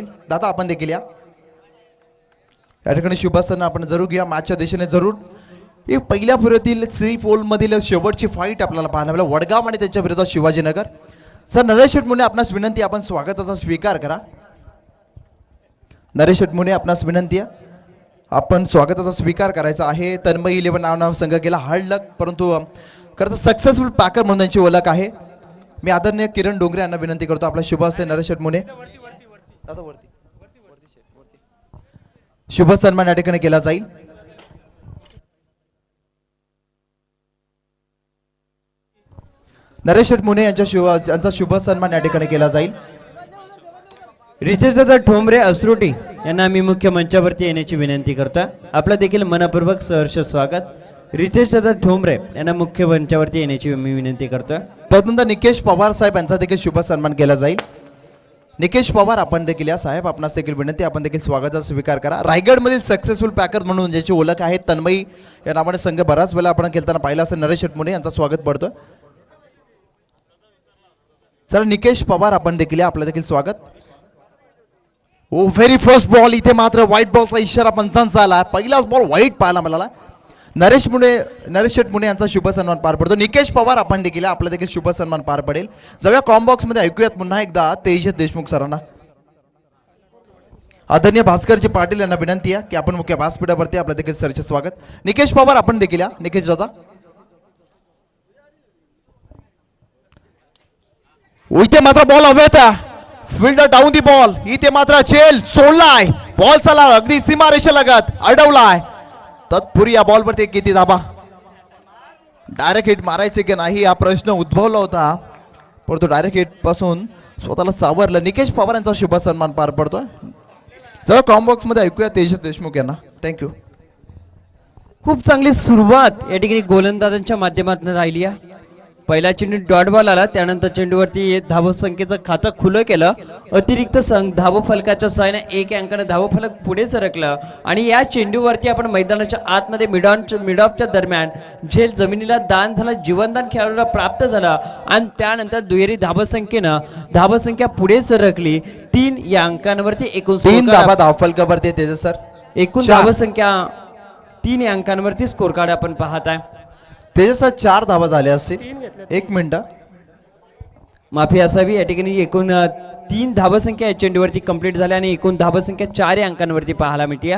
दादा आपण देखील या ठिकाणी शुभासन आपण जरूर घ्या. मॅचच्या दिशेने जरूर एक पहिल्या फेरीतील सी फोल मधील शेवटची फाईट आपल्याला पाहायला मिळाली. वडगाव आणि त्यांच्या विरोधात शिवाजीनगर. सर नरेश शेठ मुने आपणास विनंती, आपण स्वागताचा स्वीकार करा. नरेश शेठ मुने आपणास विनंती आहे, आपण स्वागताचा स्वीकार करायचा आहे. तन्मय 11 नाव संघ गेला हार्ड लक, परंतु खरं सक्सेसफुल पॅकर म्हणून त्यांची ओळख आहे. मी आदरणीय किरण डोंगरे यांना विनंती करतो, आपला शुभ असेल नरेश शेठ मुने दादा वरती शुभ सन्मान या ठिकाणी केला जाईल. नरेश शेठ मुने यांचा शुभ सन्मान या ठिकाणी केला जाईल. रिसेसदादा ठोंबरे असरोटी यांना मी मुख्य मंचावरती येण्याची विनंती करतो. आपलं देखील मनपूर्वक सहर्ष स्वागत. रिसेसदादा ठोंबरे यांना मुख्य मंचावरती येण्याची मी विनंती करतोय. तदनंतर निकेश पवार साहेब यांचा देखील शुभ सन्मान केला जाईल. निकेश पवार आपण देखील या साहेब, आपणास देखील विनंती, आपण देखील स्वागताचा स्वीकार करा. रायगडमधील सक्सेसफुल पॅकर म्हणून ज्याची ओळख आहे तन्मयी या नावाने संघ बराच वेळा आपण खेळताना पाहिला असेल. नरेश शेठ मुने यांचा स्वागत पडतो. चला निकेश पवार आपण देखील या, आपलं देखील स्वागत. ओ व्हेरी फर्स्ट बॉल, इथे मात्र व्हाईट बॉलचा इशारा पंचांचा आला. पहिलाच बॉल व्हाईट पाहायला मिळाला. नरेश शेठ मुने यांचा शुभ सन्मान पार पडतो. निकेश पवार आपण देखील, आपला देखील शुभ सन्मान पार पडेल. जाऊया कॉम्बॉक्स मध्ये, ऐकूयात पुन्हा एकदा तेजस देशमुख सरांना. आदरणीय भास्करजी पाटील यांना विनंती आहे की आपण मुख्य व्यासपीठावरती आपलं देखील सरचे स्वागत. निकेश पवार आपण देखील या. निकेश दादा इथे मात्र बॉल हवेता, फिल्डर डाऊन दी बॉल. इथे मात्र चेल सोडलाय, बॉल चला अगदी सीमारेषा लगत अडवलाय. तत्पूर्वी या बॉलवरती किती धाबा, डायरेक्ट हिट मारायचे की नाही हा प्रश्न उद्भवला होता, परंतु डायरेक्ट हिट पासून स्वतःला सावरलं. निकेश पवार यांचा शुभ सन्मान पार पडतोय. जरा कॉम्बॉक्स मध्ये ऐकूया तेजस देशमुख यांना. थँक्यू. खूप चांगली सुरुवात या ठिकाणी गोलंदाजांच्या माध्यमातून राहिली आहे. पहिला चेंडू डॉट बॉल आला, त्यानंतर चेंडूवरती धावसंख्येचं खातं खुलं केलं. अतिरिक्त धावफलकाच्या सहाय्याने 1 अंकाने धावफलक पुढे सरकलं आणि या चेंडूवरती आपण मैदानाच्या आतमध्ये मिड ऑफच्या दरम्यान झेल जमिनीला दान झाला, जीवनदान खेळाडूला प्राप्त झालं आणि त्यानंतर दुहेरी धावसंख्या पुढे सरकली. 3 या अंकांवरती एकूण 3 धाबा धावफलकावरती तेजस सर. एकूण धावसंख्या 3 या अंकांवरती स्कोर कार्ड आपण पाहत आहे. तेजस 4 धावा झाल्या असतील. 1 मिनिट माफी असावी. या ठिकाणी एकूण 3 धावसंख्या या चेंडूवरती कंप्लीट झाल्या आणि एकूण धावसंख्या 4 या अंकांवरती पाहायला मिळते.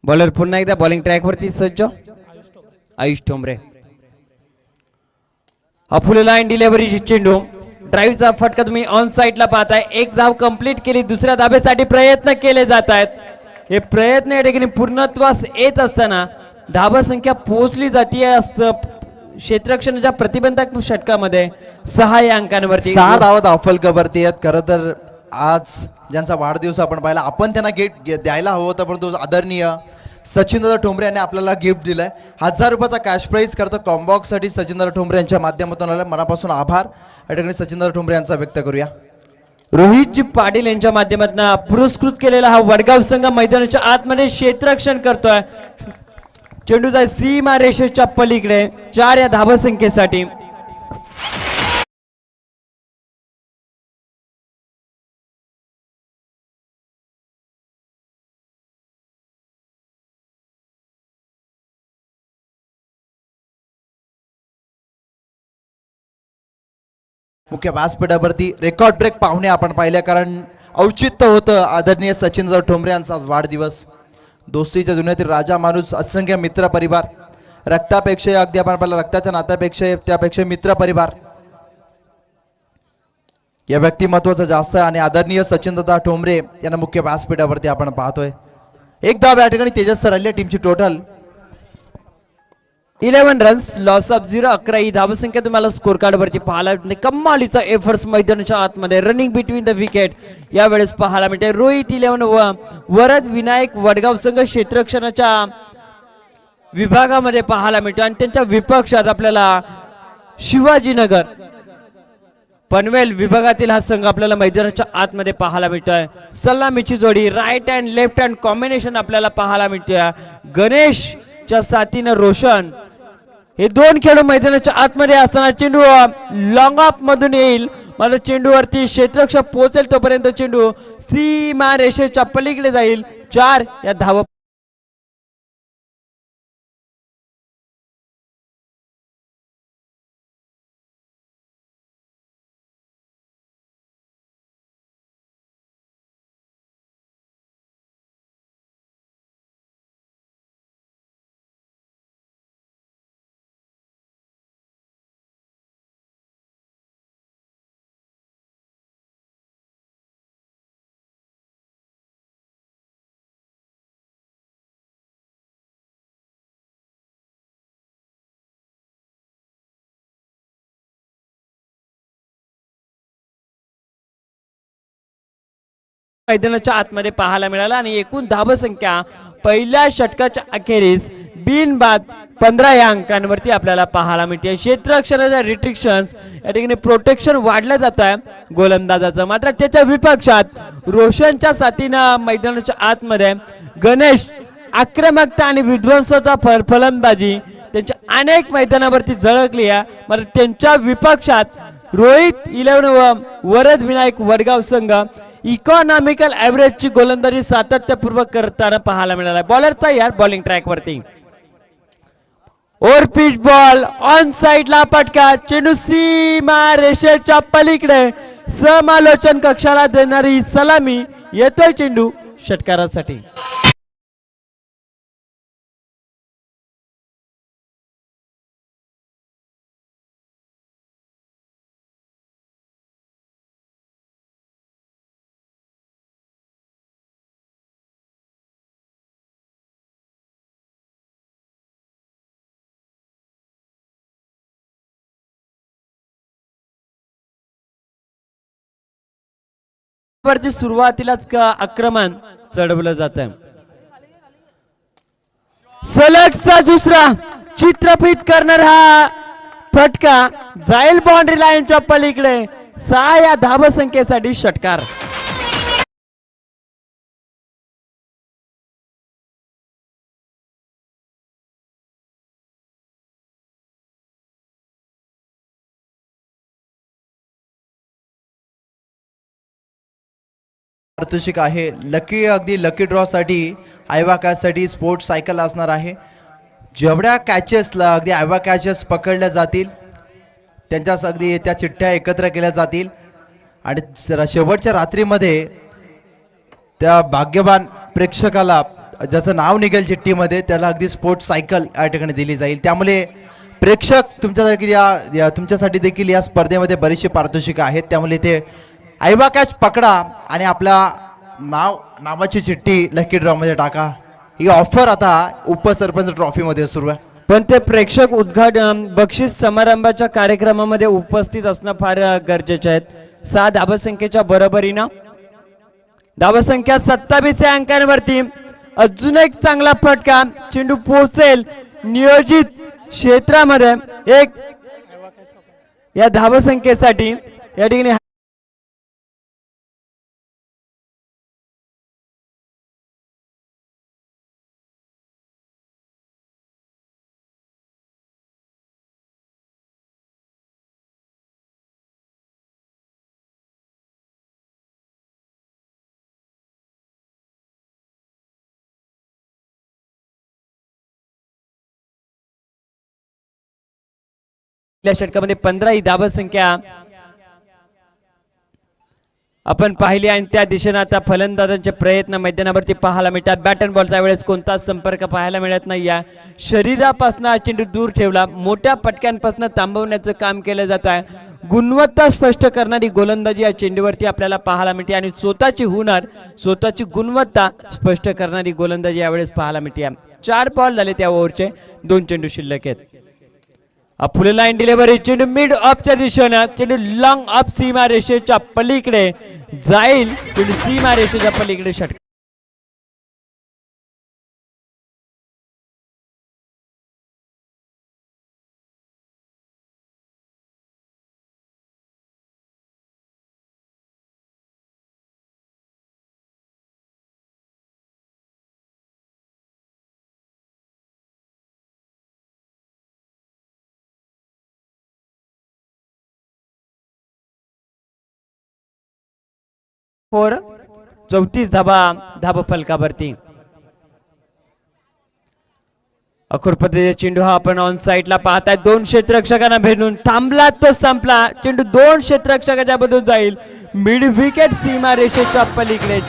बॉलर पुन्हा एकदा बॉलिंग ट्रॅकवरती सज्ज. आयुष ठोंबरे हा फुल लाईन डिलिव्हरी चेंडू, ड्राईव्हचा फटका तुम्ही ऑन साईडला पाहताय. 1 धाव कंप्लीट केली, दुसऱ्या धाब्यासाठी प्रयत्न केले जात आहेत. हे प्रयत्न या ठिकाणी पूर्णत्वास येत असताना धावसंख्या पोहोचली जाते. क्षेत्ररक्षणाच्या प्रतिबंधक षटकामध्ये 6 या अंकांवरती 6 धावा धावफलकावरती आहेत. खरं तर आज ज्यांचा वाढदिवस आपण पाहिला, आपण त्यांना गिफ्ट द्यायला हवं होतं, परंतु आदरणीय सचिनदादा ठोंबरे यांनी आपल्याला गिफ्ट दिलंय. 1000 रुपयाचा कॅश प्राईज करतो कॉम्बॉक्स साठी सचिनदादा ठोंबरे यांच्या माध्यमातून आला. मनापासून आभार या ठिकाणी सचिनदादा ठोंबरे यांचा व्यक्त करूया. रोहितजी पाटील यांच्या माध्यमातून पुरस्कृत केलेला हा वडगाव संघ मैदानाच्या आतमध्ये क्षेत्ररक्षण करतोय. चेंडूचा सीमा रेषेच्या पलीकडे 4 या धावसंख्येसाठी. मुख्य व्यासपीठावरती रेकॉर्ड ब्रेक पाहुणे आपण पाहिले, कारण औचित्य होतं आदरणीय सचिनदादा ठोंबरे यांचा वाढदिवस. दोस्तीच्या दुनियेतील राजा माणूस, असंख्य मित्र परिवार, रक्तापेक्षा अगदी आपण पाहिलं रक्ताच्या नात्यापेक्षा त्यापेक्षा मित्र परिवार या व्यक्तिमत्वाचं जास्त आहे. आणि आदरणीय सचिनदादा ठोंबरे यांना मुख्य व्यासपीठावरती आपण पाहतोय. 1 धाव या ठिकाणी तेजस सर राहिली. टीमची टोटल 11 रन्स, लॉस ऑफ 0. 11 ही धावसंख्या तुम्हाला स्कोर कार्ड वरती पाहायला मिळते. कमालीचा एफर्ट्स मैदानाच्या आतमध्ये रनिंग बिटवीन द विकेट यावेळेस पाहायला मिळते. रोहित 11 वरद विनायक वडगाव संघ क्षेत्ररक्षणाच्या विभागामध्ये पाहायला मिळतो आणि त्यांच्या विपक्षात आपल्याला शिवाजीनगर पनवेल विभागातील हा संघ आपल्याला मैदानाच्या आतमध्ये पाहायला मिळतोय. सलामीची जोडी, right hand left hand combination आपल्याला पाहायला मिळतोय. गणेशच्या साथीनं रोशन हे 2 खेळाडू मैदानाच्या आतमध्ये असताना चेंडू लॉंग ऑफ मधून येईल, मला चेंडूवरती क्षेत्ररक्षक पोहोचेल तोपर्यंत चेंडू सीमा रेषेच्या पलीकडे जाईल. 4 या धावा मैदानाच्या आतमध्ये पाहायला मिळाला आणि एकूण धावसंख्या पहिल्या षटकाच्या अखेरीस बिनबाद 15 या अंकांवरती आपल्याला पाहायला मिळते. क्षेत्ररक्षणाच्या रिस्ट्रिक्शन्स या ठिकाणी प्रोटेक्शन वाढलं जात आहे गोलंदाजाचं. मात्र त्याच्या विपक्षात रोशनच्या साथीनं मैदानाच्या आतमध्ये गणेश आक्रमकता आणि विध्वंसाचा फलंदाजी त्यांच्या अनेक मैदानावरती झळकली आहे. मात्र त्यांच्या विपक्षात रोहित 11 व वरद विनायक वडगाव संघ इकॉनॉमिकल ॲव्हरेजची गोलंदाजी सातत्यपूर्वक करताना पाहायला मिळाला. बॉलर तयार बॉलिंग ट्रॅक वरती. ओव्हर पिच बॉल ऑन साइडला पटका. चेंडू सीमा रेषेच्या पलीकडे समालोचन कक्षाला देणारी सलामी. येतोय चेंडू षटकारासाठी. वरती सुरुवातीलाच आक्रमण चढवलं जात आहे. सलगचा दुसरा चित्रफित करणार हा फटका जाईल बाउंड्री लाईनच्या पलीकडे. 6 या धावसंख्येसाठी षटकार. पारितोषिक आहे अगदी लकी ड्रॉ साठी आयवा कॅच साठी स्पोर्ट्स सायकल असणार आहे. जेवढ्या कॅचेसला अगदी आयवा कॅचेस पकडल्या जातील त्यांच्याच अगदी त्या चिठ्ठ्या एकत्र केल्या जातील आणि शेवटच्या रात्रीमध्ये त्या भाग्यवान प्रेक्षकाला ज्याचं नाव निघेल चिठ्ठीमध्ये त्याला अगदी स्पोर्ट्स सायकल या ठिकाणी दिली जाईल. त्यामुळे प्रेक्षक तुमच्यासाठी देखील या स्पर्धेमध्ये बरीचशी पारितोषिकं आहेत. त्यामुळे ते आयवा कॅच पकडा आणि आपल्या नावाची चिठ्ठी लकी ड्रॉ मध्ये टाका. ही ऑफर आता उपसरपंच ट्रॉफी मध्ये सुरू आहे. पण ते प्रेक्षक उद्घाटन बक्षीस समारंभाच्या कार्यक्रमामध्ये उपस्थित असणं फार गरजेचे आहेत. 6 धावसंख्येच्या बरोबरीनं धावसंख्या 27 या अंकांवरती. अजून एक चांगला फटका. चेंडू पोहोचेल नियोजित क्षेत्रामध्ये. 1 या धावसंख्येसाठी या ठिकाणी षटकामध्ये 15 ही धावसंख्या आपण पाहिली आणि त्या दिशेने आता फलंदाजांचे प्रयत्न मैदानावरती पाहायला मिळतात. बॅट अँड बॉलच्या वेळेस कोणताच संपर्क पाहायला मिळत नाही. या शरीरापासून चेंडू दूर ठेवला मोठ्या पटक्यांपासून थांबवण्याचं काम केलं जात आहे. गुणवत्ता स्पष्ट करणारी गोलंदाजी या चेंडूवरती आपल्याला पाहायला मिळते आणि स्वतःची हुनर स्वतःची गुणवत्ता स्पष्ट करणारी गोलंदाजी यावेळेस पाहायला मिळते. 4 बॉल झाले त्या ओव्हरचे. 2 चेंडू शिल्लक आहेत. फुल लाईन डिलिव्हरी. चेंडू मिड ऑफच्या दिशेने. चेंडू लॉंग ऑफ सीमा रेषेच्या पलीकडे जाईल. चेंडू सीमा रेषेच्या पलीकडे षटकार. फोर 34 धाबा फलकावरती. अखोर पद्धतीचा चेंडू हा आपण ऑन साइडला पाहताय. 2 क्षेत्ररक्षकांना भेटून थांबला तो संपला. चेंडू 2 क्षेत्ररक्षकाच्या मधून जाईल मिड विकेट सीमा रेषेच्या पलीकडे.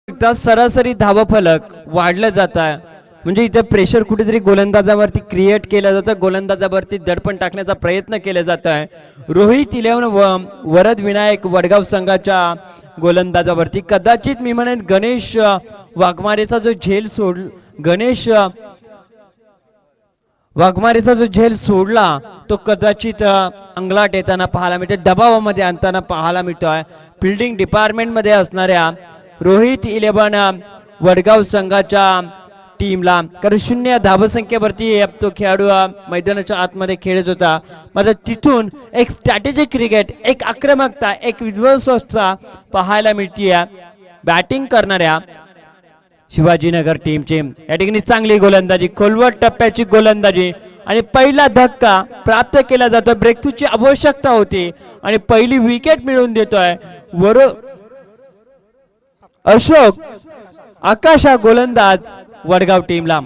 एकदा सरासरी धावफलक वाढलं जात आहे. म्हणजे इथे प्रेशर कुठेतरी गोलंदाजावरती क्रिएट केलं जातं. गोलंदाजावरती दडपण टाकण्याचा प्रयत्न केला जात आहे. रोहित 11 वरद विनायक वडगाव संघाच्या गोलंदाजावरती. कदाचित मी म्हणेन गणेश वाघमारेचा जो झेल सोडला तो कदाचित अंगलाट येताना पाहायला मिळतो. दबावामध्ये आणताना पाहायला मिळतोय. फिल्डिंग डिपार्टमेंट मध्ये असणाऱ्या रोहित 11 वडगाव संघाच्या टीमला, कारण 0 धावसंख्येवरती तो खेळाडू मैदानाच्या आतमध्ये खेळत होता. मात्र तिथून एक स्ट्रॅटेजिक क्रिकेट, एक आक्रमकता, एक विध्वंसता पाहायला मिळतीये बॅटिंग करणाऱ्या शिवाजीनगर टीमची. या ठिकाणी चांगली गोलंदाजी, खोलवर टप्प्याची गोलंदाजी आणि पहिला धक्का प्राप्त केला जातो. ब्रेकथ्रूची आवश्यकता होती आणि पहिली विकेट मिळवून देतोय अशोक आकाश हा गोलंदाज वडगाव टीमला.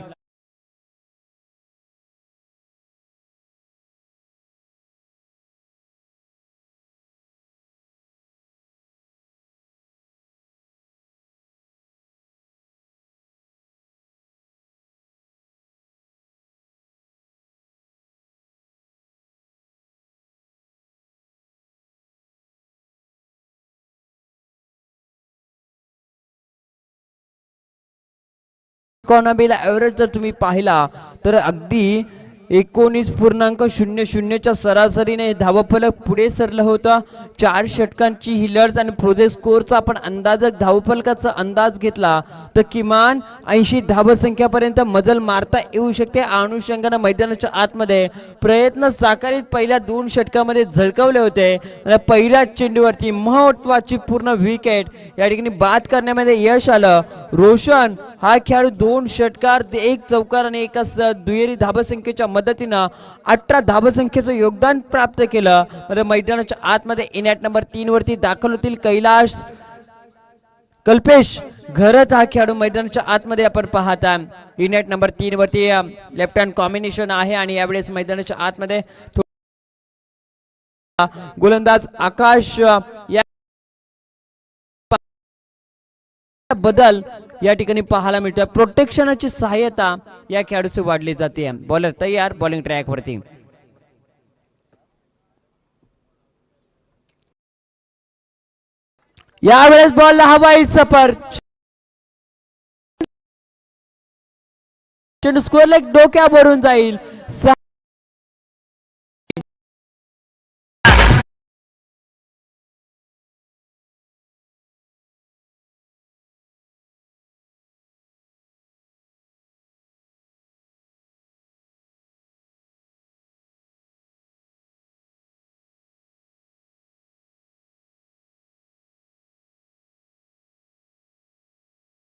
इकॉनॉमीला ॲव्हरेज जर तुम्ही पाहिला तर अगदी 19.00 सरासरीने धावफलक पुढे सरलं होतं. 4 षटकांची ही लढत आणि प्रोजेक्ट स्कोअरचा आपण धावफलकाचा अंदाज घेतला तर किमान 80 धावसंख्यापर्यंत मजल मारता येऊ शकते. अनुषंगाने मैदानाच्या आतमध्ये प्रयत्न साकारीत पहिल्या 2 षटकामध्ये झळकवले होते. पहिल्या चेंडूवरती महत्वाची पूर्ण विकेट या ठिकाणी बाद करण्यामध्ये यश आलं. रोशन हा खेळाडू 2 षटकार, 1 चौकार आणि 1 दुहेरी धावसंख्येच्या मदतीनं 18 धावसंख्येचं योगदान प्राप्त केलं. मैदानाच्या आतमध्ये इनॅट नंबर 3 वरती दाखल होतील कल्पेश घरत हा खेळाडू मैदानाच्या आतमध्ये आपण पाहता. इनॅट नंबर 3 वरती लेफ्ट हँड कॉम्बिनेशन आहे आणि यावेळेस मैदानाच्या आतमध्ये गोलंदाज आकाश या बदल या ठिकाणी पाहायला मिळतं. प्रोटेक्शनची सहाय्यता या खेळाडूची वाढली जाते. बॉलर तयार बॉलिंग ट्रॅक वरती. यावेळेस बॉलला हवाई सफर, चेंडू स्कोअर लेग डोक्यावरून जाईल.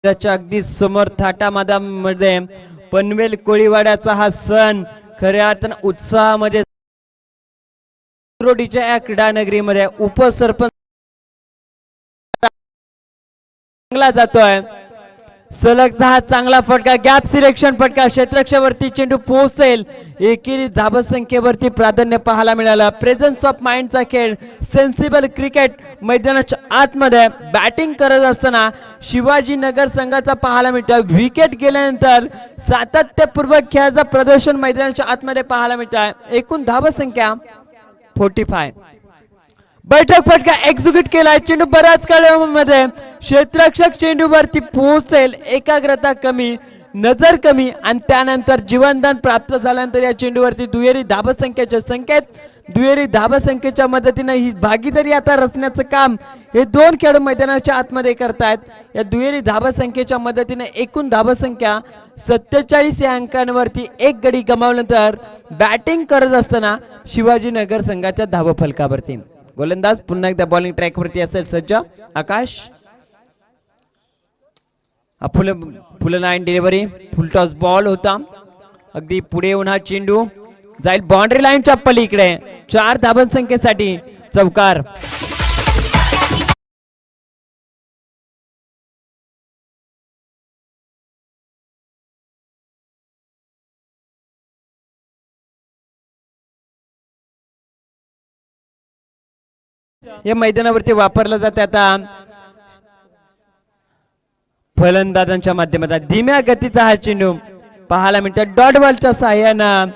त्याच्या अगदी समोर थाटामाटामध्ये पनवेल कोळीवाड्याचा हा सण खऱ्या अर्थानं उत्साहामध्ये रोडीच्या या क्रीडा नगरीमध्ये उपसरपंच जातोय. सलग हा चांगला फटका, गॅप सिलेक्शन फटका, क्षेत्ररक्षावरती चेंडू पोहोचेल. एकेरी धावसंख्येवरती प्राधान्य पाहायला मिळालं. प्रेझन्स ऑफ माइंडचा खेळ, सेन्सिबल क्रिकेट मैदानाच्या आतमध्ये बॅटिंग करत असताना शिवाजीनगर संघाचा पाहायला मिळतो. विकेट गेल्यानंतर सातत्यपूर्वक खेळाचं प्रदर्शन मैदानाच्या आतमध्ये पाहायला मिळत आहे. एकूण धावसंख्या 45. बैठक फटका एक्झिक्यूट केलाय. चेंडू बऱ्याच काळामध्ये क्षेत्ररक्षक चेंडूवरती पोहोचेल. एकाग्रता कमी, नजर कमी आणि त्यानंतर जीवनदान प्राप्त झाल्यानंतर या चेंडूवरती दुहेरी धावसंख्येचे संकेत दुहेरी धावसंख्येच्या मदतीने ही भागीदारी आता रचण्याचं काम हे दोन खेळाडू मैदानाच्या आतमध्ये करतायत. या दुहेरी धावसंख्येच्या मदतीने एकूण धावसंख्या 47 या अंकांवरती एक गडी गमावल्यानंतर बॅटिंग करत असताना शिवाजीनगर संघाच्या धावफलकावरती गोलंदाज पुन्हा एकदा बॉलिंग ट्रॅक वरती असेल सज्ज. Akash full line delivery, full toss ball होता, अगदी पुढे येऊन हा चेंडू जाईल बाउंड्री लाईनच्या पलीकडे. 4 धावसंख्येसाठी चौकार. या मैदानावरती वापरला जाते आता फलंदाजांच्या माध्यमातून धीम्या गतीचा हा चेंडू पाहायला मिळतो. डॉट बॉलच्या सहाय्यानं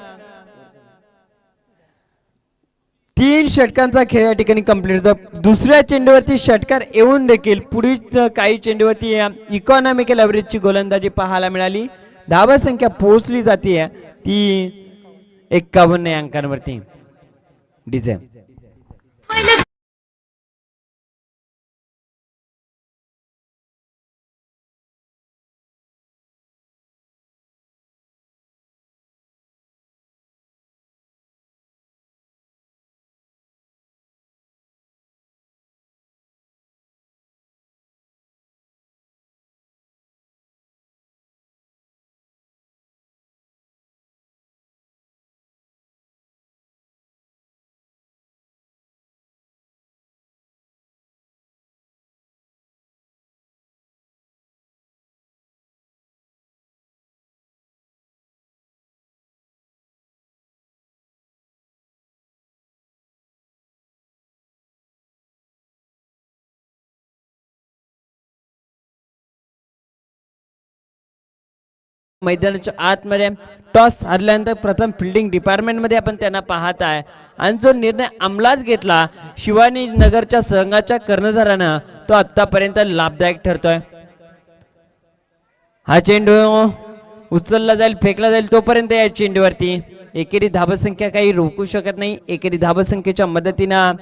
3 षटकांचा खेळ या ठिकाणी कंप्लीट होतो. दुसऱ्या चेंडूवरती षटकार येऊन देखील पुढील काही चेंडूवरती इकॉनॉमिकल ॲव्हरेजची गोलंदाजी पाहायला मिळाली. धावसंख्या पोहोचली जाते ती 51 अंकांवरती. डीजे मैदानाच्या आतमध्ये टॉस हरल्यानंतर प्रथम फिल्डिंग डिपार्टमेंट मध्ये आपण त्यांना पाहत आहे आणि जो निर्णय अंमलात घेतला शिवाजीनगरच्या संघाच्या कर्णधारानं तो आतापर्यंत लाभदायक ठरतोय. हा चेंडू उचलला जाईल, फेकला जाईल, तोपर्यंत या चेंडूवरती एकेरी धावसंख्या काही रोखू शकत नाही. एकेरी धावसंख्येच्या मदतीनं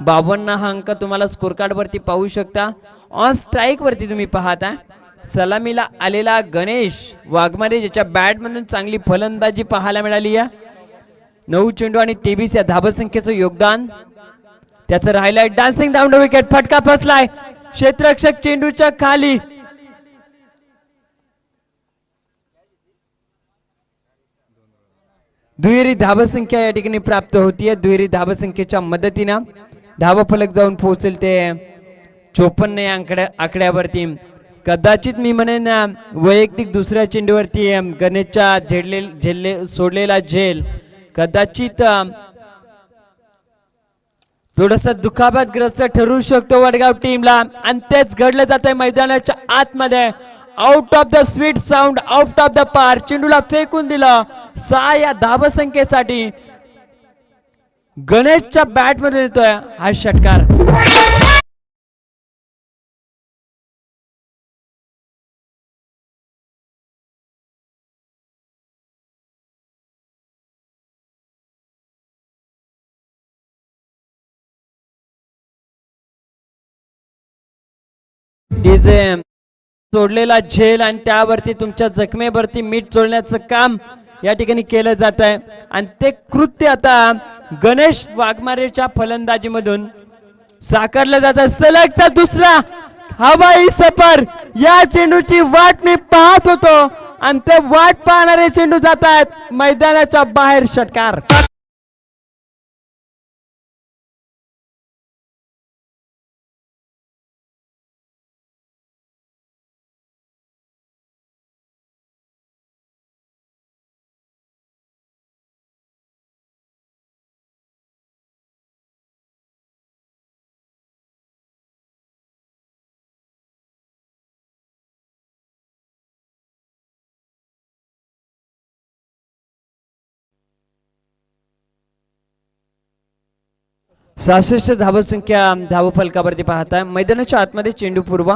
52 हा अंक तुम्हाला स्कोर कार्ड वरती पाहू शकता. ऑन स्ट्राईक वरती तुम्ही पाहता सलामीला आलेला गणेश वाघमारे ज्याच्या बॅट मधून चांगली फलंदाजी पाहायला मिळाली आहे. 9 चेंडू आणि 23 या धावसंख्येचं योगदान त्याचं राहिलंय. डान्सिंग डाऊन द विकेट, फटका फसलाय क्षेत्ररक्षक चेंडूच्या खाली. दुहेरी धावसंख्या या ठिकाणी प्राप्त होतीये. दुहेरी धावसंख्येच्या मदतीनं धावफलक जाऊन पोहोचेल ते 54 या आकड्यावरती. कदाचित मी म्हणेन वैयक्तिक दुसऱ्या चेंडूवरती गणेशच्या सोडलेला झेल कदाचित थोडस दुखापतग्रस्त ठरू शकतो वडगाव टीमला आणि तेच घडलं जात आहे मैदानाच्या आतमध्ये. Out of the sweet sound, out of the पार, चेंडूला फेकून दिलं. 6 या धावसंख्येसाठी गणेशच्या बॅट मध्ये येतोय हा षटकार. डीजे सोडलेला झेल आणि त्यावरती तुमच्या जखमेवरती मीठ चोळण्याचं काम या ठिकाणी केलं जात आहे आणि ते कृत्य आता गणेश वाघमारेच्या फलंदाजीमधून साकारलं जात आहे. सलगचा दुसरा हवाई सफर, या चेंडूची वाट मी पाहत होतो आणि ते वाट पाहणारे चेंडू जात आहेत मैदानाच्या बाहेर. षटकार. सहासष्ट धावसंख्या धावफलकावरती पाहताय. मैदानाच्या आतमध्ये चेंडू पूर्व.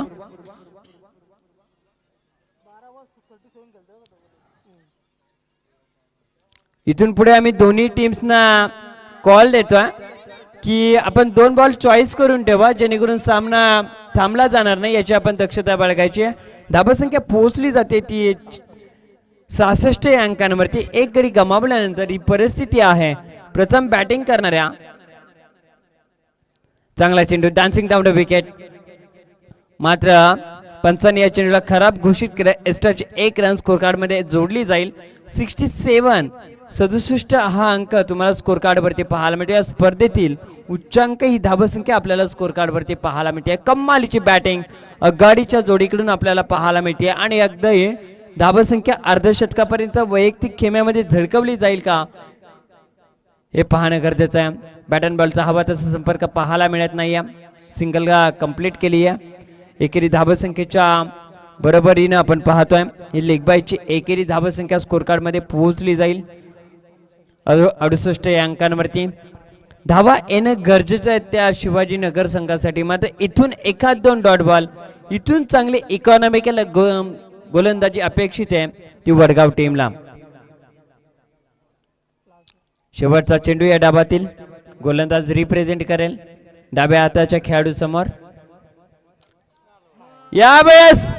इथून पुढे आम्ही दोन्ही टीम्सना कॉल देतोय की आपण 2 बॉल चॉईस करून ठेवा जेणेकरून सामना थांबला जाणार नाही, याची आपण दक्षता बाळगायची आहे. धावसंख्या पोहोचली जाते ती 66 या अंकांवरती. एक गडी गमावल्यानंतर ही परिस्थिती आहे. प्रथम बॅटिंग करणाऱ्या चांगला चेंडू डान्सिंग डाऊन द विकेट, मात्र पंचांनी या चेंडूला खराब घोषित केलं. एक्स्ट्राची 1 रन स्कोर कार्ड मध्ये जोडली जाईल. 67 हा अंक तुम्हाला स्कोर कार्ड वरती पाहायला मिळतो. या स्पर्धेतील उच्चांक ही धावसंख्या आपल्याला स्कोर कार्ड वरती पाहायला मिळते. कमालीची बॅटिंग आघाडीच्या जोडीकडून आपल्याला पाहायला मिळते आणि अगदी धावसंख्या अर्धशतकापर्यंत वैयक्तिक खेम्यामध्ये झळकवली जाईल का हे पाहणं गरजेचं आहे. बॅट अँड बॉलचा हवा तसा संपर्क पाहायला मिळत नाही. सिंगल कंप्लीट केली आहे. एकेरी धावसंख्येच्या बरोबरीनं आपण पाहतोय ही लेग बायची एकेरी धावसंख्या स्कोर कार्ड मध्ये पोहोचली जाईल 68 या अंकांवरती. धावा येणं गरजेचं आहे त्या शिवाजीनगर संघासाठी. मात्र इथून 1-2 डॉट बॉल, इथून चांगली इकॉनॉमिकल गोलंदाजी अपेक्षित आहे ती वडगाव टीमला. शेवटचा चेंडू या डाबातील गोलंदाज रिप्रेझेंट करेल डाव्या हाताच्या खेळाडू समोर. यावेळेस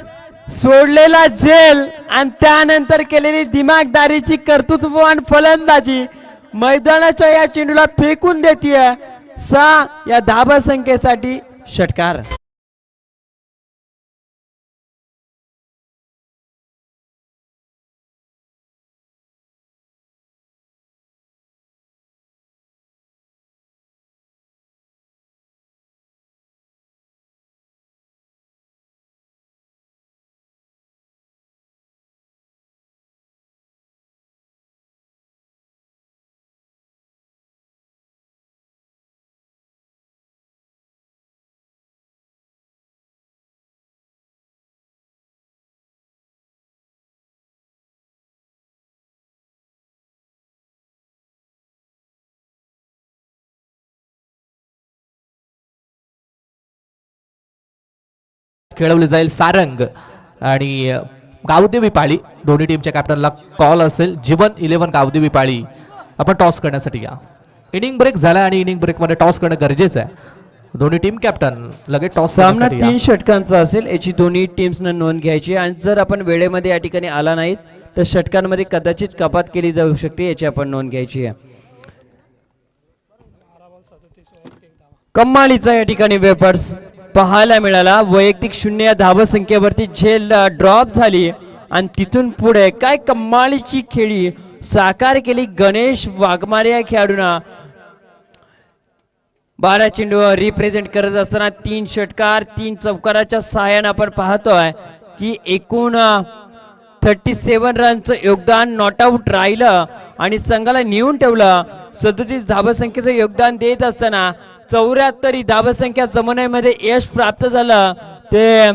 सोडलेला झेल आणि त्यानंतर केलेली दिमागदारीची कर्तृत्ववान फलंदाजी मैदानाच्या या चेंडूला फेकून देतीये. 6 या धाबा संख्येसाठी षटकार. खेळवली जाईल सारंग आणि गावदेवी पाळी. दोन्ही टीमच्या कॅप्टनला कॉल असेल. जीवन 11 गावदेवी पाळी आपण टॉस करण्यासाठी या. इनिंग ब्रेक झाला आणि इनिंग ब्रेक मध्ये टॉस करणं गरजेचं आहे. दोन्ही टीम कॅप्टन लगेच टॉस. सामना 3 षटकांचा असेल याची दोन्ही टीम्सनं नोंद घ्यायची आणि जर आपण वेळेमध्ये या ठिकाणी आला नाहीत तर षटकांमध्ये कदाचित कपात केली जाऊ शकते याची आपण नोंद घ्यायची आहे. कमालीचा या ठिकाणी वेपर्स पाहायला मिळाला. वैयक्तिक 0 या धावसंख्येवरती झेल ड्रॉप झाली आणि तिथून पुढे काय कमालीची खेळी साकार केली गणेश वाघमारे या खेळाडूंना. 12 चेंडू रिप्रेझेंट करत असताना 3 षटकार 3 चौकाराच्या सहाय्याने आपण पाहतोय की एकूण 37 रनचं योगदान नॉट आउट राहिलं आणि संघाला नेऊन ठेवलं. 37 धावसंख्येचं योगदान देत असताना 74 धावसंख्या जमवण्यामध्ये यश प्राप्त झालं. ते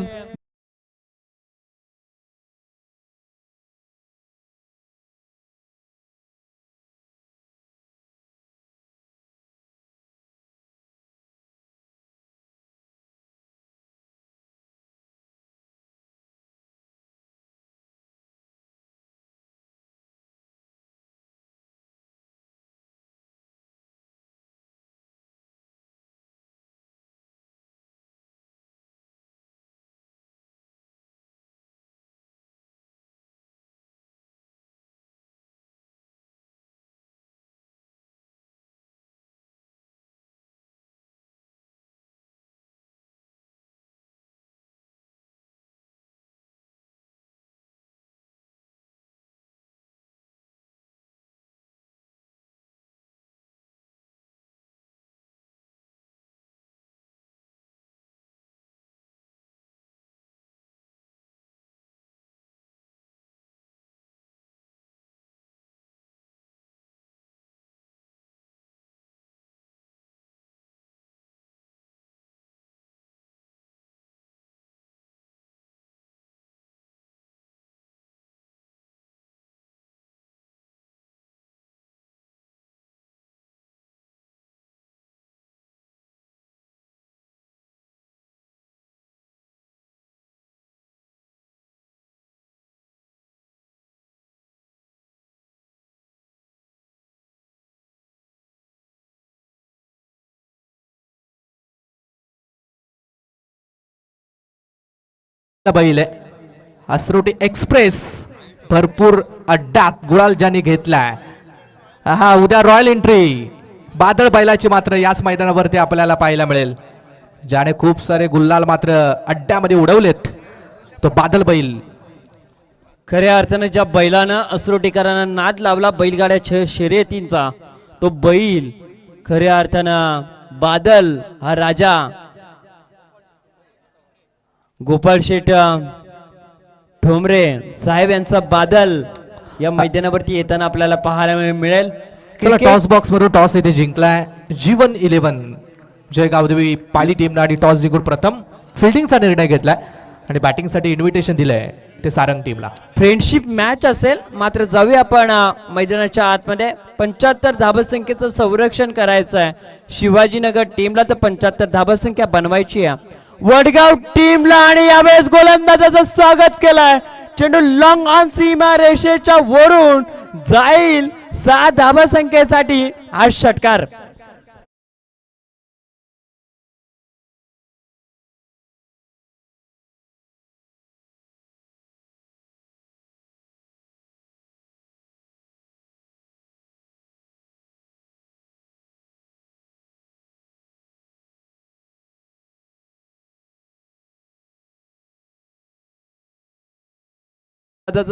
बैल आहे असरोटी एक्सप्रेस भरपूर अड्डात गुलाल ज्यांनी घेतलाय. हा उद्या रॉयल एंट्री बादल बैलाची मात्र याच मैदानावरती आपल्याला पाहायला मिळेल, ज्याने खूप सारे गुल्लाल मात्र अड्ड्यामध्ये उडवलेत. तो बादल बैल खऱ्या अर्थानं ज्या बैलानं असरोटीकरांना नाद लावला बैलगाड्या शर्यतींचा, तो बैल खऱ्या अर्थानं बादल हा राजा गोपाळ शेठ ठोंबरे साहेब यांचा बादल या मैदानावरती येताना आपल्याला पाहायला मिळेल. चला टॉस बॉक्स मधून टॉस इथे जिंकलाय जीवन 11 जय गावदेवी पाली टीमने आणि टॉस जिंकून प्रथम फिल्डिंगचा निर्णय घेतलाय आणि बॅटिंगसाठी इन्व्हिटेशन दिलंय ते सारंग टीमला. फ्रेंडशिप मॅच असेल, मात्र जाऊया आपण मैदानाच्या आतमध्ये. 75 धाबसंख्येचं संरक्षण करायचं आहे शिवाजीनगर टीमला, तर 75 धाबसंख्या बनवायची आहे वडगाव टीमला. आणि यावेळेस गोलंदाजाचं स्वागत केलंय. चेंडू लॉंग ऑन सीमा रेषेच्या वरून जाईल 6 धाबसंख्येसाठी हा षटकार.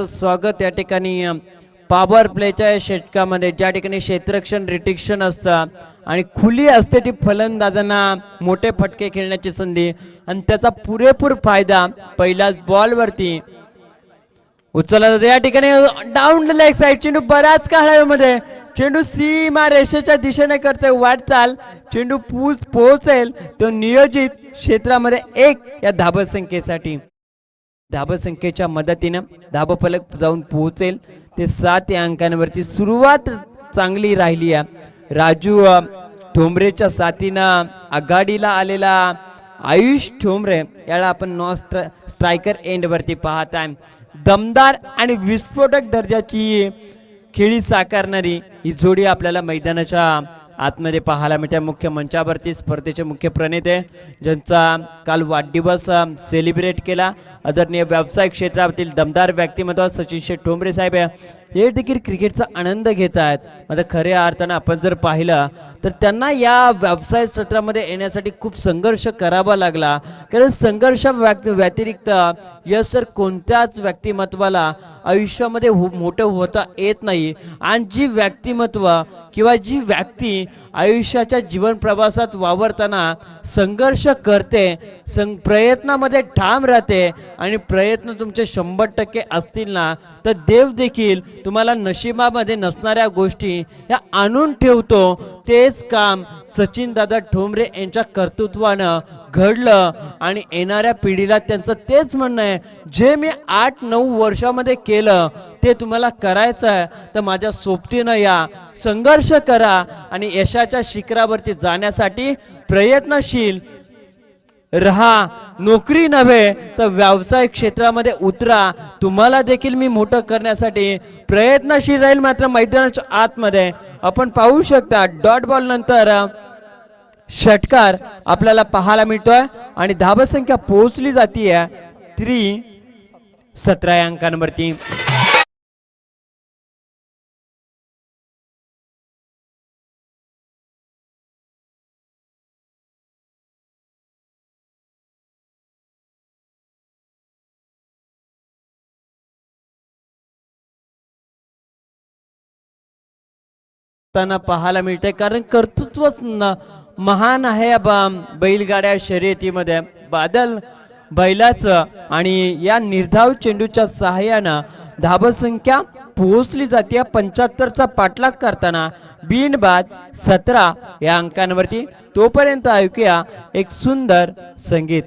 स्वागत या ठिकाणी पॉवर प्लेच्या षटकामध्ये, ज्या ठिकाणी क्षेत्ररक्षण रिटिक्शन असतं आणि खुली असते ती फलंदाजांना मोठे फटके खेळण्याची संधी, आणि त्याचा पुरेपूर फायदा पहिल्याच बॉलवरती उचलला जातो. या ठिकाणी डाऊन लेग साईड चेंडू बऱ्याच काळामध्ये चेंडू सीमा रेषेच्या दिशेने करते वाटचाल. चेंडू पोहोचेल तो नियोजित क्षेत्रामध्ये 1 या धाबसंख्येसाठी. धाबसंख्येच्या मदतीनं धाबफलक जाऊन पोहोचेल ते 7 या अंकांवरती. सुरुवात चांगली राहिली आहे. राजू ठोंबरेच्या साथीनं आघाडीला आलेला आयुष ठोंबरे याला आपण नॉन स्ट्रायकर एंडवरती पाहत आहे. दमदार आणि विस्फोटक दर्जाची खेळी साकारणारी ही जोडी आपल्याला मैदानाच्या आतमध्ये पाहायला मिळते. मुख्य मंचावरती स्पर्धेचे मुख्य प्रणेते ज्यांचा काल वाढदिवस सेलिब्रेट केला, आदरणीय व्यावसायिक क्षेत्रातील दमदार व्यक्तिमत्व सचिन शेठ ठोंबरे साहेब हे देखील क्रिकेटचा आनंद घेत आहेत. मात्र खऱ्या अर्थानं आपण जर पाहिलं तर त्यांना या व्यवसाय क्षेत्रामध्ये येण्यासाठी खूप संघर्ष करावा लागला, कारण संघर्ष व्यतिरिक्त यश सर कोणत्याच व्यक्तिमत्वाला आयुष्यामध्ये मोठं होता येत नाही. आणि जी व्यक्तिमत्व किंवा जी व्यक्ती आयुष्याच्या जीवन प्रवासात वावरताना संघर्ष करते, प्रयत्नामध्ये ठाम राहते आणि प्रयत्न तुमचे 100% असतील ना, तर देव देखील तुम्हाला नशिबामध्ये नसणाऱ्या गोष्टी ह्या आणून ठेवतो. तेच काम सचिन दादा ठोंबरे यांच्या कर्तृत्वानं घडलं आणि येणाऱ्या पिढीला त्यांचं तेच म्हणणं आहे, जे मी 8-9 वर्षामध्ये केलं ते तुम्हाला करायचं आहे तर माझ्या सोबतीनं या, संघर्ष करा आणि यशाच्या शिखरावरती जाण्यासाठी प्रयत्नशील रहा. नोकरी नव्हे तर व्यवसाय क्षेत्रामध्ये उतरा. तुम्हाला देखील मी मोठं करण्यासाठी प्रयत्नशील राहील. मात्र मैदानाच्या आतमध्ये आपण पाहू शकता डॉट बॉल नंतर षटकार आपल्याला पाहायला मिळतोय आणि धाबसंख्या पोहोचली जातीये 17 या अंकांवरती. पाहायला मिळते, कारण कर्तृत्वच महान आहे बैलगाड्या शर्यतीमध्ये. बादल बैलाचं आणि या निर्धाव चेंडूच्या सहाय्यानं धाबसंख्या पोहोचली जाते 75चा पाठलाग करताना बिनबाद 17 या अंकांवरती. तोपर्यंत ऐकूया एक सुंदर संगीत.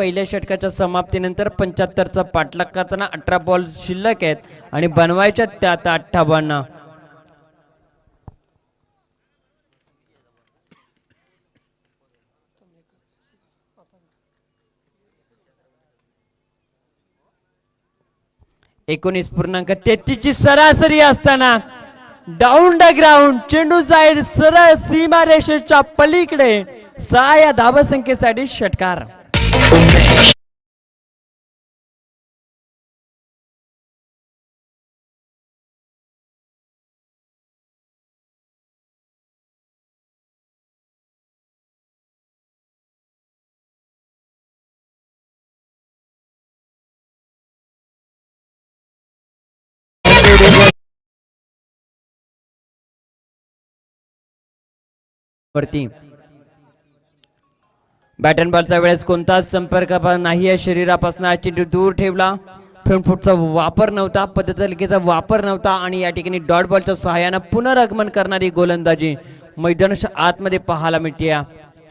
पहिल्या षटकाच्या समाप्तीनंतर 75चा पाठलाग करताना 18 बॉल शिल्लक आहेत आणि बनवायच्या त्यात 58. .33 ची सरासरी असताना डाऊन द ग्राउंड चेंडू जाईल सरळ सीमा रेषेच्या पलीकडे 6 या धावसंख्येसाठी षटकार. वरती बॅट अँड बॉलच्या वेळेस कोणताच संपर्क नाही आहे शरीरापासून. चेंडू दूर ठेवला. फ्रंट फुटचा वापर नव्हता, पद्धतलिकेचा वापर नव्हता आणि या ठिकाणी डॉट बॉलच्या सहाय्यानं पुनरागमन करणारी गोलंदाजी मैदानाच्या आतमध्ये पाहायला मिळते.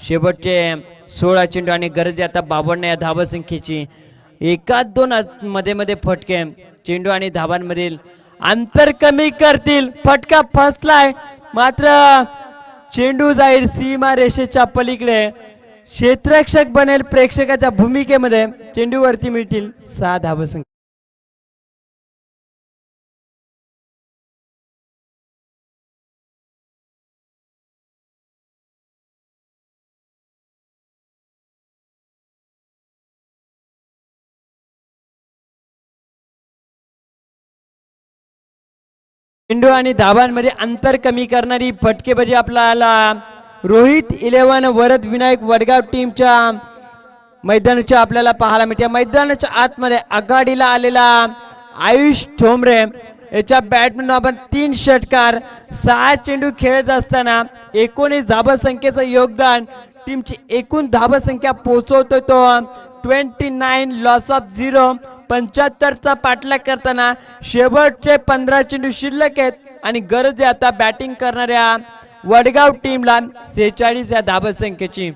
शेवटचे 16 चेंडू आणि गरज आता 52 या धावसंख्येची. एकाच दोन मध्ये मध्ये फटके चेंडू आणि धावांमधील अंतर कमी करतील. फटका फसलाय मात्र चेंडू जाईल सीमा रेषेच्या पलीकडे. क्षेत्ररक्षक बनेल प्रेक्षकाच्या भूमिकेमध्ये. चेंडूवरती मिळतील 6 धावसंख्या. चेंडू आणि धावांमध्ये अंतर कमी करणारी फटकेबाजी आपल्याला रोहित 11 वरद विनायक वडगाव टीमच्या मैदानाच्या आपल्याला पाहायला मिळते. मैदानाच्या आतमध्ये आघाडीला आलेला आयुष ठोंबरे याच्या बॅटमधून आपण 3 षटकार 6 चेंडू खेळत असताना 19 धावसंख्येचं योगदान टीमची एकूण धावसंख्या पोहोचवतो तो 29 लॉस ऑफ 0. 75चा पाठलाग करताना शेवटचे 15 चेंडू शिल्लक आहेत आणि गरज आहे आता बॅटिंग करणाऱ्या वडगाव टीमला 46 या धावसंख्येची.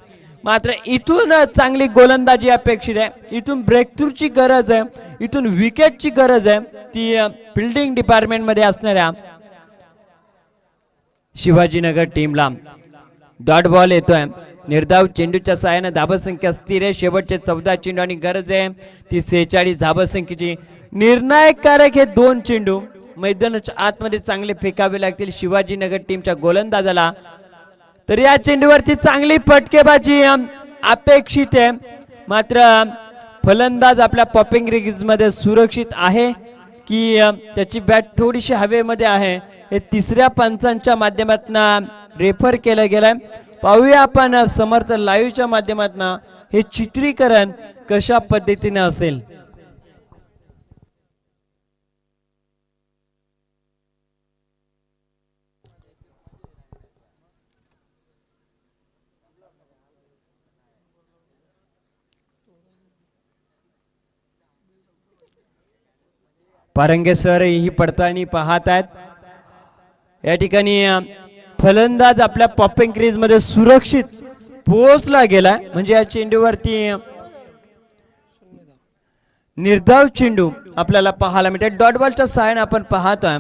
मात्र इथून चांगली गोलंदाजी अपेक्षित आहे. इथून ब्रेकथ्रूची गरज आहे. इथून विकेटची गरज आहे. ती फिल्डिंग डिपार्टमेंट मध्ये असणाऱ्या शिवाजीनगर टीमला. डॉट बॉल येतोय. निर्धाव चेंडूच्या सहाय्याने धावसंख्या स्थिर आहे. शेवटचे 14 चेंडू आणि गरज आहे ती 46 धावसंख्येची. निर्णायक कारक हे 2 चेंडू मैदानाच्या आतमध्ये चांगले फेकावे लागतील शिवाजीनगर टीमच्या गोलंदाजाला. तर या चेंडूवरती चांगली फटकेबाजी अपेक्षित आहे. मात्र फलंदाज आपल्या पॉपिंग रिगीज मध्ये सुरक्षित आहे की त्याची बॅट थोडीशी हवेमध्ये आहे हे तिसऱ्या पंचांच्या माध्यमातून रेफर केलं गेलंय. पाहूया आपण समर्थ लाईव्हच्या माध्यमातून हे चित्रीकरण कशा पद्धतीने असेल. पारंगे सर ही पडताळणी पाहत आहेत. या ठिकाणी फलंदाज आपल्या पॉपिंग क्रीज मध्ये सुरक्षित पोहोचला गेला. म्हणजे या चेंडूवरती निर्धाव चेंडू आपल्याला पाहायला मिळते. डॉट बॉलच्या सहाय्याने आपण पाहतोय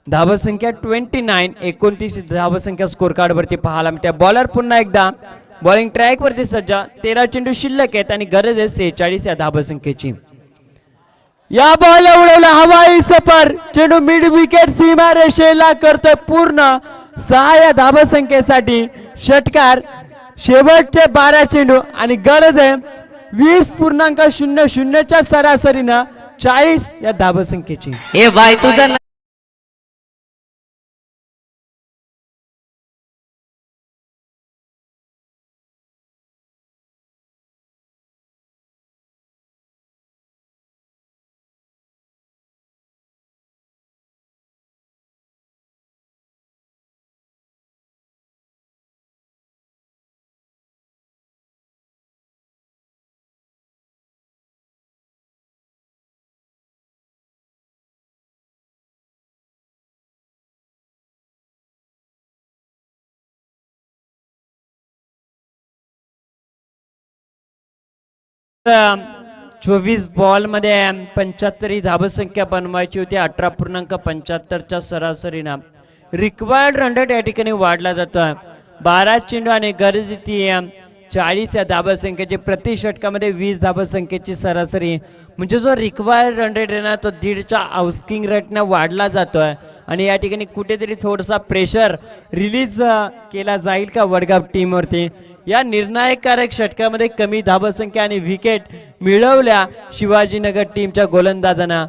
धावसंख्या 29 29 धावसंख्या स्कोर कार्ड वरती पाहायला मिळते. बॉलर पुन्हा एकदा बॉलिंग ट्रॅक वरती सज्ज. 13 चेंडू शिल्लक आहेत आणि गरज आहे 46 या धावसंख्येची. या बॉल उडवला हवाई सफर. चेंडू मिड विकेट सीमा रेषेला करतोय पूर्ण 6 या धावसंख्येसाठी षटकार. शेवटचे 12 चेंडू आणि गरज आहे 20.00 च्या सरासरीनं 40 या धावसंख्येची. 24 बॉल मध्ये 75 धावसंख्या बनवायची होती. 18.75च्या सरासरीनं रिक्वायर्ड रन रेट या ठिकाणी वाढला जातोय. 12 चेंडू आणि गरज ती 40 या धावसंख्येची. प्रति षटकामध्ये 20 धावसंख्येची सरासरी म्हणजे जो रिक्वायर्ड रन रेट आहे ना तो 1.5च्या आउस्किंग रेटने वाढला जातोय. आणि या ठिकाणी कुठेतरी थोडासा प्रेशर रिलीज केला जाईल का वडगाव टीमवरती. या निर्णायककारक षटकामध्ये कमी धावसंख्या आणि विकेट मिळवल्या शिवाजीनगर टीमच्या गोलंदाजांना.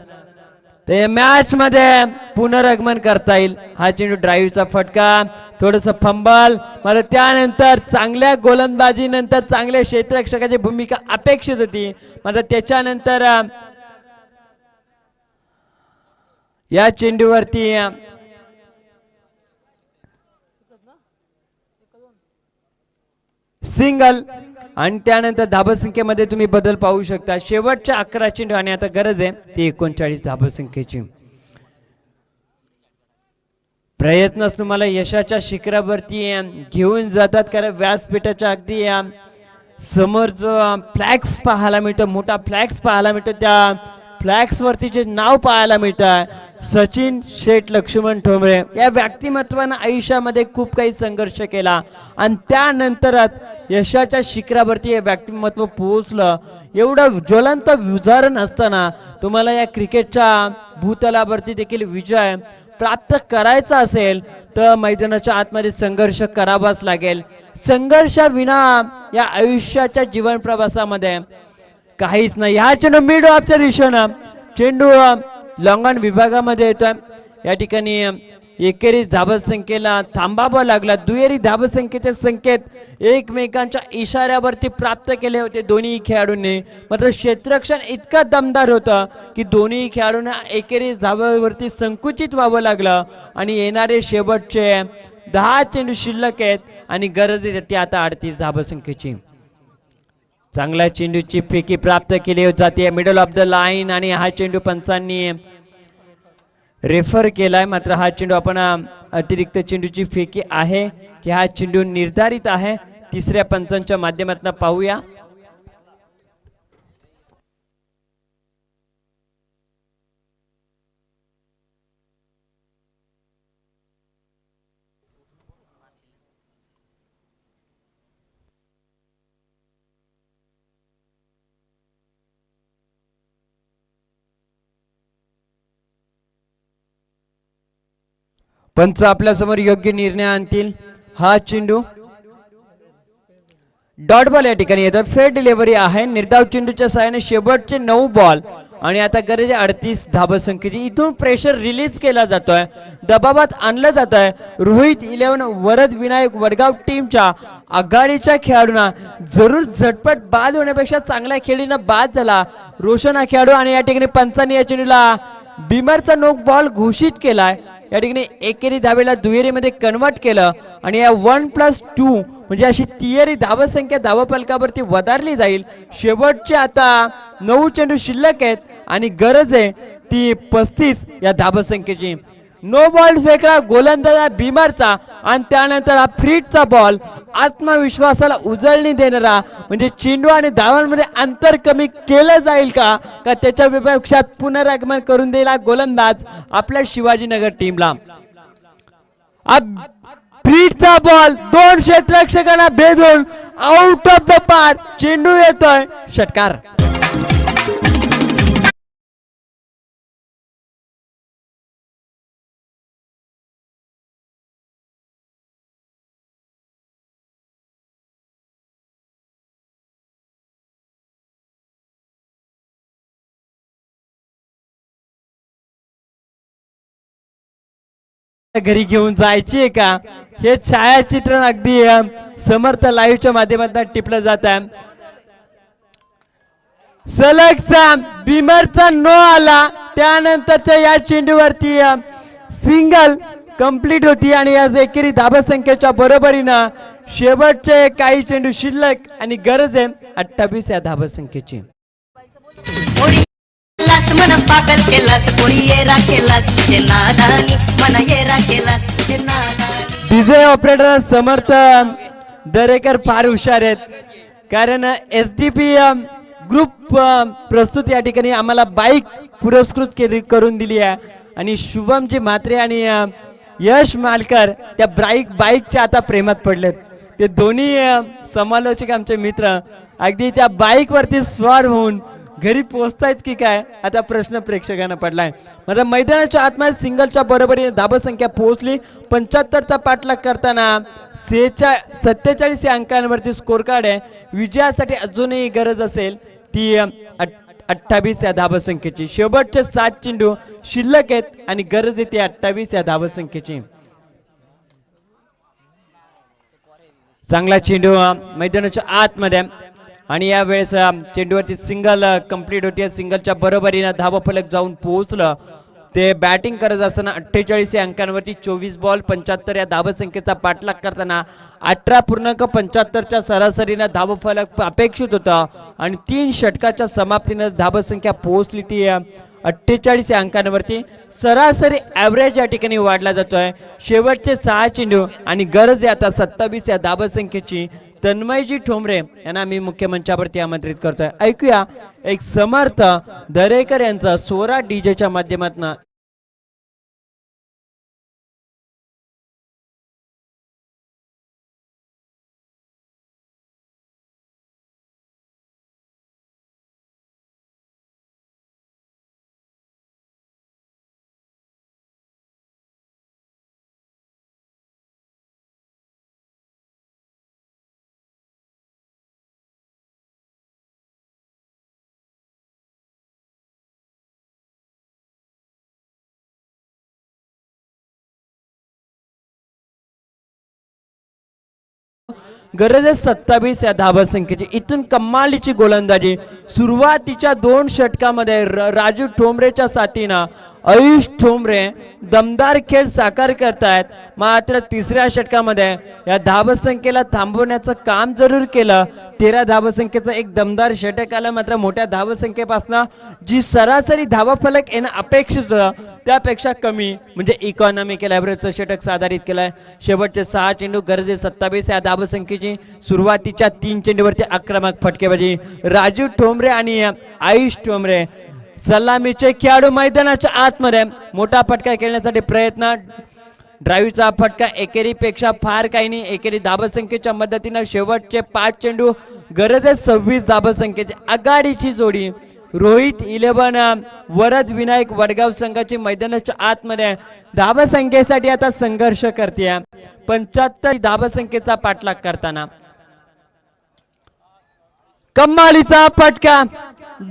ते मॅच मध्ये पुनरागमन करता येईल. हा चेंडू ड्राईव्हचा फटका, थोडस फंबल, मला त्यानंतर चांगल्या गोलंदाजी नंतर चांगल्या क्षेत्ररक्षकाची भूमिका अपेक्षित होती. मात्र त्याच्यानंतर या चेंडूवरती सिंगल आणि त्यानंतर धावसंख्येमध्ये तुम्ही बदल पाहू शकता. शेवटच्या 11 चेंडू आणि आता गरज आहे ती 39 धावसंख्येची. प्रयत्नच तुम्हाला यशाच्या शिखरावरती घेऊन जातात. कारण व्यासपीठाच्या अगदी समोर जो फ्लॅक्स पाहायला मिळतो, मोठा फ्लॅक्स पाहायला मिळतो, त्या फ्लॅक्स वरती जे नाव पाहायला मिळत आहे सचिन शेठ लक्ष्मण ठोंबरे. या व्यक्तिमत्वानं आयुष्यामध्ये खूप काही संघर्ष केला आणि त्यानंतरच यशाच्या शिखरावरती हे व्यक्तिमत्व पोहोचलं. एवढं ज्वलंत उदाहरण असताना तुम्हाला या क्रिकेटच्या भूतलावरती देखील विजय प्राप्त करायचा असेल तर मैदानाच्या आतमध्ये संघर्ष करावाच लागेल. संघर्षाविना या आयुष्याच्या जीवन प्रवासामध्ये काहीच नाही. हा चेंडू मिड ऑफच्या दिशेनं चेंडू लॉंगॉन विभागामध्ये येतोय. या ठिकाणी एकेरीच धावसंख्येला थांबावं लागला. दुहेरी धावसंख्येचे संकेत एकमेकांच्या इशाऱ्यावरती प्राप्त केले होते दोन्ही खेळाडूंनी. मात्र क्षेत्ररक्षण इतकं दमदार होतं की दोन्ही खेळाडूंना एकेरीच धावावरती संकुचित व्हावं लागलं. आणि येणारे शेवटचे 10 चेंडू शिल्लक आहेत आणि गरज आहे ती आता 38 धावसंख्येची. चांगल्या चेंडूची फेकी प्राप्त केली जाते मिडल ऑफ द लाईन आणि हा चेंडू पंचांनी रेफर केलाय. मात्र हा चेंडू आपण अतिरिक्त चेंडूची फेकी आहे की हा चेंडू निर्धारित आहे तिसऱ्या पंचांच्या माध्यमातून पाहूया. पंच आपल्या समोर योग्य निर्णय आणतील. हा चेंडू डॉट बॉल या ठिकाणी येतो. फेर डिलिव्हरी आहे. निर्धाव चेंडूच्या सहाय्याने शेवटचे 9 बॉल आणि आता गरज 38 धावसंख्येची. इथून प्रेशर रिलीज केला जातोय, दबावात आणलं जात आहे. रोहित 11 वरद विनायक वडगाव टीमच्या आघाडीच्या खेळाडूंना जरूर झटपट बाद होण्यापेक्षा चांगल्या खेळीनं बाद झाला रोशन हा खेळाडू. आणि या ठिकाणी पंचांनी या चेंडूला बिमरचा नोक बॉल घोषित केलाय. या ठिकाणी एकेरी धावेला दुहेरीमध्ये कन्वर्ट केलं आणि या 1+2 म्हणजे अशी तिहेरी धावसंख्या धावफलकावरती वधारली जाईल. शेवटचे आता 9 चेंडू शिल्लक आहेत आणि गरज आहे ती 35 या धावसंख्येची. नो बॉल फेकला गोलंदाज बिमारचा आणि त्यानंतर हा फ्रीटचा बॉल आत्मविश्वासाला उजळणी देणारा म्हणजे चेंडू आणि धावांमध्ये अंतर कमी केलं जाईल का त्याच्या विपक्षात पुनरागमन करून देईल गोलंदाज आपल्या शिवाजीनगर टीमला. फ्रीटचा बॉल 2 क्षेत्ररक्षकांना भेदून आउट ऑफ द पार्क चेंडू येतोय षटकार. घरी घेऊन जायची का हे छायाचित्रण अगदी समर्थ लाईव्हच्या माध्यमातून टिपलं जात आहे. सलगचा बिमरचा नो आला त्यानंतरच्या या चेंडूवरती सिंगल कंप्लीट होती आणि या एकेरी धावसंख्येच्या बरोबरीनं शेवटचे काही चेंडू शिल्लक आणि गरज आहे 28 या धावसंख्येची. डीजे ऑपरेटर समर्थ दरेकर फार हुशार आहेत कारण SDP ग्रुप प्रस्तुती या ठिकाणी आम्हाला बाईक पुरस्कृत करून दिली आहे आणि शुभमजी म्हात्रे आणि यश मालकर त्या बाईकच्या आता प्रेमात पडलेत. ते दोन्ही समालोचक आमचे मित्र अगदी त्या बाईकवरती स्वार होऊन घरी पोहोचतायत की काय आता प्रश्न प्रेक्षकांना पडलाय. मात्र मैदानाच्या आतमध्ये सिंगलच्या बरोबरीने धाबसंख्या पोहोचली. 75चा पाठलाग करताना 47 या अंकांवरती स्कोर कार्ड आहे. विजयासाठी अजूनही गरज असेल ती 28 या धाबसंख्येची. शेवटचे 7 चेंडू शिल्लक आहेत आणि गरज येते 28 या धाबसंख्येची. चांगला चेंडू मैदानाच्या आतमध्ये आणि यावेळेस चेंडूवरची सिंगल कंप्लीट होती. सिंगलच्या बरोबरीने धावफलक जाऊन पोहोचलं. ते बॅटिंग करत असताना 48 या अंकांवरती 24 बॉल 75 या धावसंख्येचा पाठलाग करताना 18.75च्या सरासरीनं धावफलक अपेक्षित होता आणि 3 षटकाच्या समाप्तीनं धावसंख्या पोहोचली ती 48 या अंकांवरती. सरासरी ॲव्हरेज या ठिकाणी वाढला जातोय. शेवटचे 6 चेंडू आणि गरज आहे आता 27 या धावसंख्येची. तन्मयजी ठोंबरे यांना मी मुख्य मंचावरती आमंत्रित करतोय. ऐकूया एक समर्थ दरेकर यांचा स्वरा डीजेच्या माध्यमातून. गरज आहे 27 या धावसंख्येची. इथून कमालीची गोलंदाजी सुरुवातीच्या 2 षटकामध्ये राजू ठोंबरेच्या साथीनं आयुष ठोंबरे दमदार खेळ साकार करतायत. मात्र 3ऱ्या षटकामध्ये या धावसंख्येला थांबवण्याचं काम जरूर केलं. 13 धावसंख्येचं एक दमदार षटक आलं. मात्र मोठ्या धावसंख्येपासून जी सरासरी धावफलक येणं अपेक्षित होतं त्यापेक्षा कमी म्हणजे इकॉनॉमिकल ॲव्हरेजचं षटक साधारित केलंय. शेवटचे 6 चेंडू गरजे 27 या धावसंख्येची. सुरुवातीच्या 3 चेंडूवरती आक्रमक फटकेबाजी राजू ठोंबरे आणि आयुष ठोंबरे सलामीचे खेळाडू मैदानाच्या आतमध्ये. मोठा फटका खेळण्यासाठी प्रयत्न. ड्राईव्हचा फटका एकेरीपेक्षा फार काही नाही. एकेरी धावसंख्येच्या मदतीनं शेवटचे 5 चेंडू गरज आहे 26 धावसंख्येची. आघाडीची जोडी रोहित 11 वरद विनायक वडगाव संघाची मैदानाच्या आतमध्ये धावसंख्येसाठी आता संघर्ष करते. 75 धावसंख्येचा पाठलाग करताना कमालीचा फटका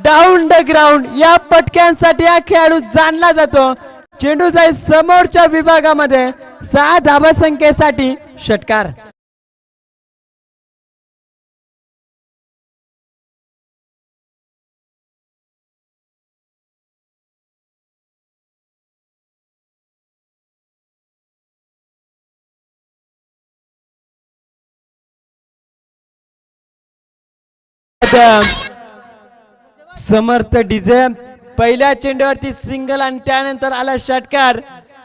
डाऊन द ग्राउंड. या फटक्यांसाठी हा खेळाडू जाणला जातो. चेंडू जाईल समोरच्या विभागामध्ये 6 धावसंख्येसाठी षटकार. समर्थ डीजे पहिल्या चेंडूवरती सिंगल आणि त्यानंतर आला षटकार.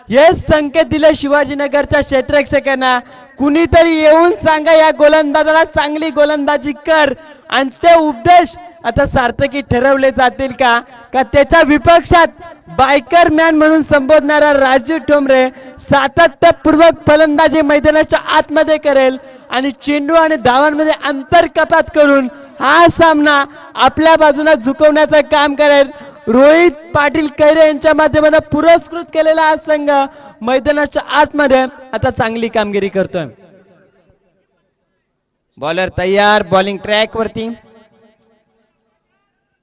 हे संकेत दिले शिवाजीनगरच्या क्षेत्ररक्षकांना कुणीतरी येऊन सांगा या गोलंदाजाला चांगली गोलंदाजी कर. आणि ते उपदेश आता सार्थकी ठरवले जातील का त्याच्या विपक्षात बायकर मॅन म्हणून संबोधणारा राजू ठोंबरे सातत्यपूर्वक फलंदाजी मैदानाच्या आतमध्ये करेल आणि चेंडू आणि धावांमध्ये अंतर कपात करून हा सामना आपल्या बाजूला झुकवण्याचं काम करेल. रोहित पाटील कैरे यांच्या माध्यमातून पुरस्कृत केलेला हा संघ मैदानाच्या आतमध्ये आता चांगली कामगिरी करतोय. बॉलर तयार बॉलिंग ट्रॅक वरती.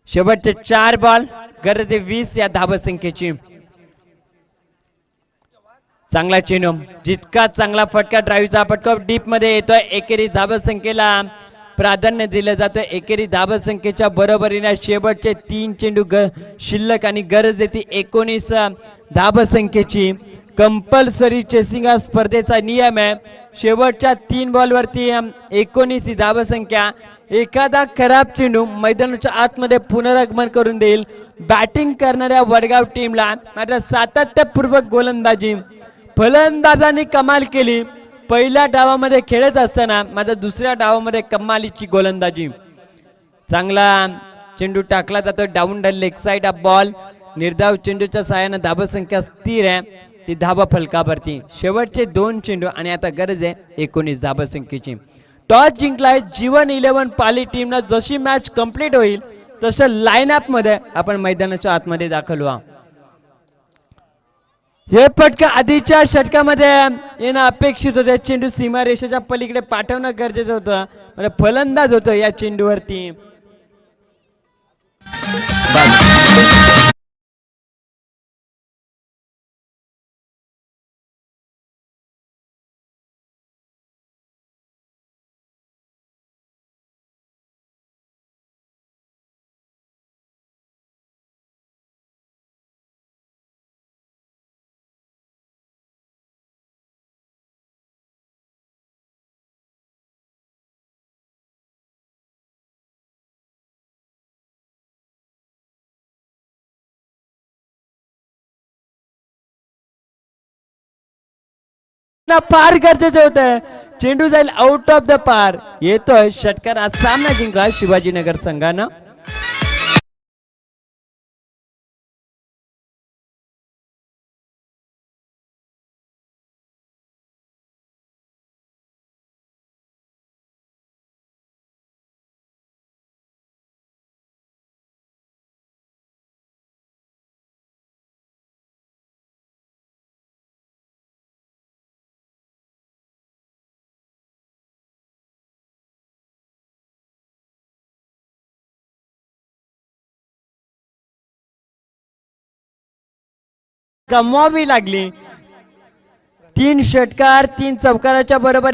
शेवटचे 4 बॉल गरज 20 या धावसंख्येची. चांगला चेंडू जितका चांगला फटका ड्राईव्हचा फटका डीप मध्ये येतोय. एकेरी धावसंख्येला प्राधान्य दिलं जातं. एकेरी धावसंख्येच्या बरोबरीने शेवटचे 3 चेंडू शिल्लक आणि गरज येते 19 धावसंख्येची. कंपल्सरी चेसिंग हा स्पर्धेचा नियम आहे. शेवटच्या 3 बॉलवरती 19 धावसंख्या. एखादा खराब चेंडू मैदानाच्या आतमध्ये पुनरागमन करून देईल बॅटिंग करणाऱ्या वडगाव टीमला. मात्र सातत्यपूर्वक गोलंदाजी फलंदाजांनी कमाल केली पहिल्या डावामध्ये खेळत असताना. मात्र दुसऱ्या डावामध्ये कमालीची गोलंदाजी. चांगला चेंडू टाकला जातो down the leg side off ball. निर्धाव चेंडूच्या साहाय्यानं धाबसंख्या स्थिर आहे, ती धाबा फलकावरती. शेवटचे 2 चेंडू आणि आता गरज आहे 19 धाबसंख्येची. टॉस जिंकलाय जीवन 11 पाली टीमनं. जशी मॅच कंप्लीट होईल तसं लाईन अप मध्ये आपण मैदानाच्या आतमध्ये दाखल व्हा. हे फटका आधीच्या षटकामध्ये येणं अपेक्षित होते. चेंडू सीमारेषेच्या पलीकडे पाठवणं गरजेचं होतं. म्हणजे फलंदाज होतं या चेंडूवरती. फार गरजेचं होतं. चेंडू जाईल आउट ऑफ द पार. येतोय षटकार. आज सामना जिंकला शिवाजीनगर संघानं. गमवावी लागली. 3 षटकार 3 चौकाराच्या बरोबर